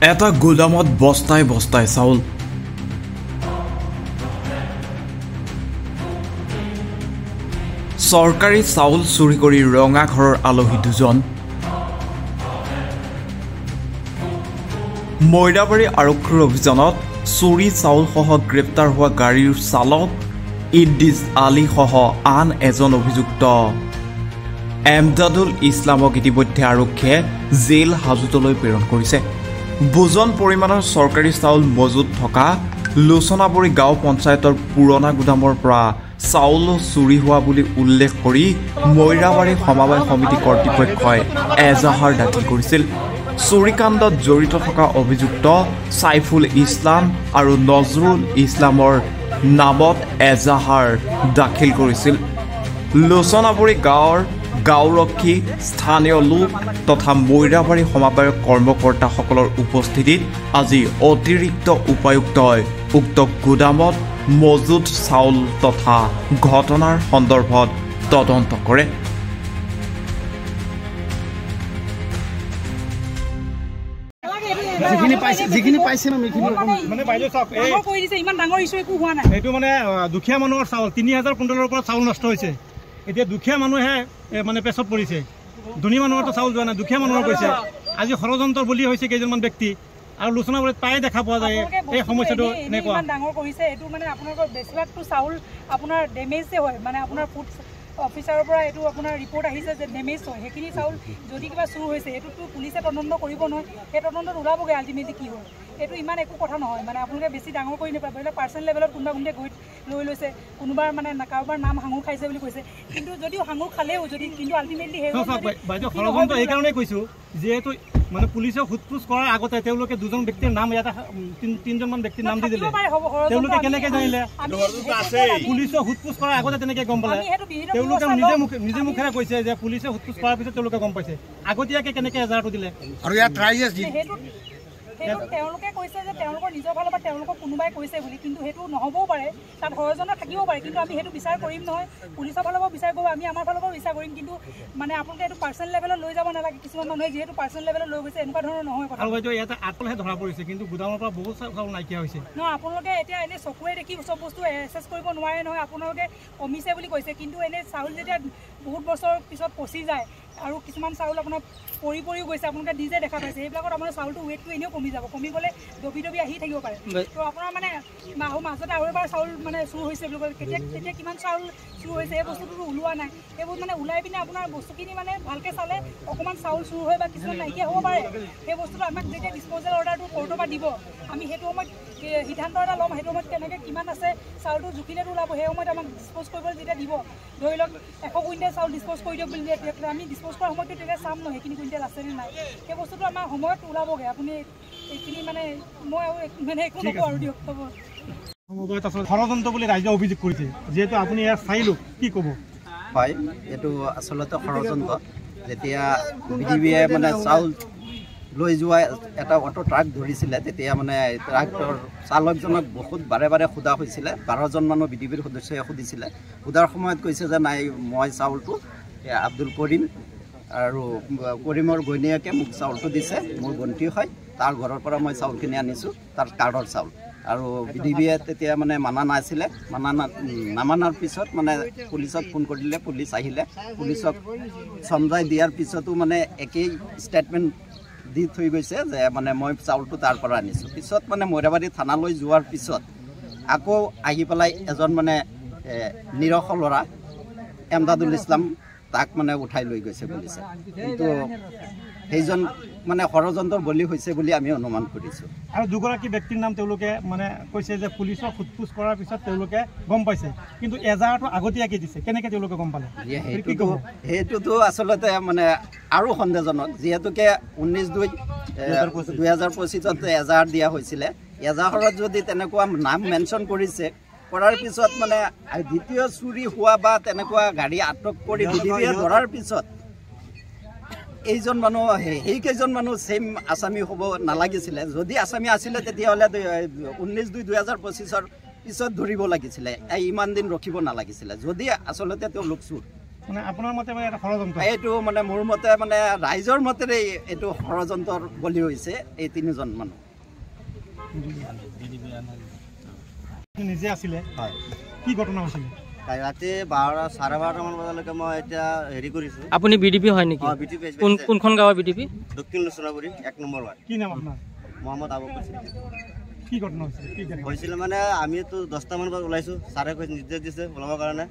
এটা গোদামত বস্তাই বস্তাই চাউল চৰকাৰী চাউল চুৰি কৰি ৰঙা ঘৰৰ আলহী দুজন মৈৰাবাৰী আৰক্ষীৰ অভিযানত চুৰি চাউলসহ গ্ৰেপ্তাৰ হোৱা গাড়ীৰ চালক ইদ্দিছ আলী সহ আন এজন অভিযুক্ত এমদাদুল ইছলামক ইতিমধ্যে আৰক্ষীয়ে জেল হাজতলৈ প্ৰেৰণ কৰিছে। বুজন পৰিমাণৰ চৰকাৰী চাউল মজুত থকা লোচনাবৰী গাঁও পঞ্চায়তৰ পুৰণা গুদামৰ পৰা চাউল চুৰি হোৱা বুলি উল্লেখ কৰি মৈৰাবাৰী সমবায় সমিতি কৰ্তৃপক্ষই এজাহাৰ দাখিল কৰিছিল। চুৰিকাণ্ডত জড়িত থকা অভিযুক্ত সাইফুল ইছলাম আৰু নজৰুল ইছলামৰ নামত এজাহাৰ দাখিল কৰিছিল। লোচনাবৰী গাঁৱৰ গাঁওৰক্ষী স্থানীয় লোক তথা মৈৰাবাৰী সমবায়ৰ কৰ্মকৰ্তাসকলৰ উপস্থিতিত আজি অতিৰিক্ত উপায়ুক্তই উক্ত গুদামত মজুত চাউল তথা ঘটনাৰ সন্দৰ্ভত তদন্ত কৰে। দুখীয়া মানুহৰ চাউল ৩,০০০ কুইণ্টলৰ ওপৰত চাউল নষ্ট হৈছে। এতিয়া দুখীয়া মানুহে মানে পেছত পৰিছে, ধনী মানুহৰতো চাউল যোৱা নাই, দুখীয়া মানুহৰ কৈছে। আজি ষড়যন্ত্ৰ বলি হৈছে কেইজনমান ব্যক্তি আৰু লোচনাবৰীত প্ৰায়ে দেখা পোৱা যায় এই সমস্যাটো এনেকুৱা ডাঙৰ কৰিছে। এইটো মানে আপোনালোকৰ বেছিভাগটো চাউল আপোনাৰ ডেমেজে হয়, মানে আপোনাৰ ফুড অফিচাৰৰ পৰা এইটো আপোনাৰ ৰিপৰ্ট আহিছে যে ডেমেজ হয়। সেইখিনি চাউল যদি কিবা চুৰ হৈছে এইটোতো পুলিচে তদন্ত কৰিব নহয়, সেই তদন্তত ওলাবগৈ আল্টিমেটলি কি হয়। এইটো ইমান একো কথা নহয়, মানে আপোনালোকে বেছি ডাঙৰ কৰি নাপায়। ধৰি লওক পাৰ্চনেল লেভেলত কোনোবা কোনোবাই গৈ লৈ লৈছে, কোনোবাৰ মানে কাৰোবাৰ নাম সাঙুৰ খাইছে বুলি কৈছে, কিন্তু যদিও সাঙুৰ খালেও যদি কিন্তু আল্টিমেটলি বাইদেউ ষড়যন্ত্ৰ এইকাৰণেই কৈছোঁ যিহেতু মানে পুলিচে সোধপোছ কৰাৰ আগতে তেওঁলোকে দুজন ব্যক্তিৰ নাম ইয়াতে ৩জনমান ব্যক্তিৰ নাম দি দিলে। তেওঁলোকে কেনেকৈ জানিলে? পুলিচে সোধপোছ কৰাৰ আগতে তেনেকৈ গম পালে। তেওঁলোকে নিজে মুখেৰে কৈছে যে পুলিচে সোধপোছ কৰাৰ পিছত তেওঁলোকে গম পাইছে। আগতীয়াকৈ কেনেকৈ এজাহাৰটো দিলে? আৰু ইয়াত তেওঁলোকে কৈছে যে তেওঁলোকৰ নিজৰ ফালৰ পৰা তেওঁলোকক কোনোবাই কৈছে বুলি, কিন্তু সেইটো নহ'বও পাৰে, তাত ষড়যন্ত্ৰ থাকিবও পাৰে। কিন্তু আমি সেইটো বিচাৰ কৰিম নহয়, পুলিচৰ ফালৰ পৰা বিচাৰ কৰিব, আমি আমাৰ ফালৰ পৰা বিচাৰ কৰিম। কিন্তু মানে আপোনালোকে এইটো পাৰ্চনেল লেভেলত লৈ যাব নালাগে। কিছুমান মানুহে যিহেতু পাৰ্চনেল লেভেলত লৈ গৈছে এনেকুৱা ধৰণৰ নহয় কথা। আৰু বাইদেউ ইয়াতে আটলহে ধৰা পৰিছে, কিন্তু গুদামৰ পৰা বহুত চাউল নাইকিয়া হৈছে। নহয়, আপোনালোকে এতিয়া এনেই চকুৰে দেখি চব বস্তু এছেছ কৰিব নোৱাৰে নহয়। আপোনালোকে কমিছে বুলি কৈছে, কিন্তু এনেই চাউল যেতিয়া বহুত বছৰ পিছত পচি যায় আৰু কিছুমান চাউল আপোনাৰ পৰিও গৈছে, আপোনালোকে নিজে দেখা পাইছে, সেইবিলাকত আপোনাৰ চাউলটো ৱেটটো এনেও কমি যাব, কমি গ'লে দবি আহি থাকিব পাৰে। তো আপোনাৰ মানে মাজতে আৰু এবাৰ চাউল মানে চুৰ হৈছে বুলি কয়, তেতিয়া কিমান চাউল চুৰ হৈছে সেই বস্তুটোতো ওলোৱা নাই। সেইবোৰ মানে ওলাই পিনে আপোনাৰ বস্তুখিনি মানে ভালকৈ চালে অকণমান চাউল চুৰ হয় বা কিছুমান নাইকিয়া হ'ব পাৰে। সেই বস্তুটো আমাক যেতিয়া ডিছপ'জেল অৰ্ডাৰটো কোৰ্টৰ পৰা দিব, আমি সেইটো সময়ত সিদ্ধান্ত এটা ল'ম। সেইটো সময়ত কেনেকৈ কিমান আছে চাউলটো জুখিলেতো ওলাব। সেই সময়ত আমাক ডিছপ'জ কৰিবলৈ যেতিয়া দিব, ধৰি লওক 100 কুইণ্টেল চাউল ডিছপ'জ কৰি দিয়ক বুলি দিয়ে, আমি ডিছপ'জ কৰাৰ সময়তো তেতিয়া চাম ন সেইখিনি কুইণ্টেল আছেনে নাই। সেই বস্তুটো আমাৰ সময়ত ওলাবগৈ। আপুনি এইখিনি মানে মই আৰু মানে একো নকওঁ আৰু দিয়ক হ'ব। ষড়যন্ত্ৰ বুলি ৰাইজে অভিযোগ কৰিছে, যিহেতু আপুনি ইয়াৰ চাইলোঁ, কি ক'ব? হয়, এইটো আচলতে ষড়যন্ত্ৰ। যেতিয়া বিডিবিয়ে মানে চাউল লৈ যোৱা এটা অটো ট্ৰাক ধৰিছিলে, তেতিয়া মানে ট্ৰাকটোৰ চালকজনক বহুত বাৰে সোধা হৈছিলে। 12জন মানুহ বিডিবিৰ সদস্যই সুধিছিলে। সোধাৰ সময়ত কৈছে যে নাই, মই চাউলটো আব্দুল কৰিম আৰু কৰিমৰ ঘৈণীয়েকে মোক চাউলটো দিছে, মোৰ ভণ্টি হয়, তাৰ ঘৰৰ পৰা মই চাউলখিনি আনিছোঁ, তাৰ কাৰ্ডৰ চাউল। আৰু বিডিবিয়ে তেতিয়া মানে মানা নাছিলে। নামানাৰ পিছত মানে পুলিচক ফোন কৰিলে, পুলিচ আহিলে। পুলিচক চমজাই দিয়াৰ পিছতো মানে একেই ষ্টেটমেণ্ট দি থৈ গৈছে যে মানে মই চাউলটো তাৰ পৰা আনিছোঁ। পিছত মানে মৈৰাবাৰী থানালৈ যোৱাৰ পিছত আকৌ আহি পেলাই এজন মানে নিৰখ ল'ৰা এমদাদুল ইছলাম তাক মানে উঠাই লৈ গৈছে পুলিচে। কিন্তু সেইজন মানে ষড়যন্ত্ৰৰ বলি হৈছে বুলি আমি অনুমান কৰিছোঁ। আৰু দুগৰাকী ব্যক্তিৰ নাম তেওঁলোকে মানে কৈছে যে পুলিচক সোধপোছ কৰাৰ পিছত তেওঁলোকে গম পাইছে, কিন্তু এজাহাৰটো আগতীয়াকৈ দিছে। কেনেকৈ তেওঁলোকে গম পালে? সেইটোতো আচলতে মানে আৰু সন্দেহজনক, যিহেতুকে 19/2/2025 এজাহাৰ দিয়া হৈছিলে। এজাহাৰত যদি তেনেকুৱা নাম মেনশ্যন কৰিছে, কৰাৰ পিছত মানে দ্বিতীয় চুৰি হোৱা বা তেনেকুৱা গাড়ী আটক কৰি বিডিবিয়ে ধৰাৰ পিছত এইজন মানুহ সেইকেইজন মানুহ ছেইম আছামী হ'ব নালাগিছিলে। যদি আছামী আছিলে তেতিয়াহ'লে 19/2/2025 পিছত ধৰিব লাগিছিলে, ইমান দিন ৰখিব নালাগিছিলে, যদি আচলতে তেওঁলোক চোৰ। মানে আপোনাৰ মতে মানে এটা ষড়যন্ত্ৰ এইটো মানে মোৰ মতে মানে ৰাইজৰ মতেৰে এইটো ষড়যন্ত্ৰৰ বলি হৈছে এই 3জন মানুহ নিজে আছিলে হয় কি ঘটনা হৈছিলে ৰাতি 12:30মান বজালৈকে মই এতিয়া হেৰি কৰিছোঁ আপুনি বিডিপি হয় নেকি কোনখন গাঁৱৰ বিডিপি দক্ষিণ লুচনাগুৰি 1 নম্বৰ ৱাৰ্ড কি নাম আপোনাৰ মহম্মদ আবু কৈছিল কি ঘটনা হৈছিলে হৈছিলে মানে আমিতো 10টামান বজাত ওলাইছোঁ ছাৰে কৈ নিৰ্দেশ দিছে ওলাবৰ কাৰণে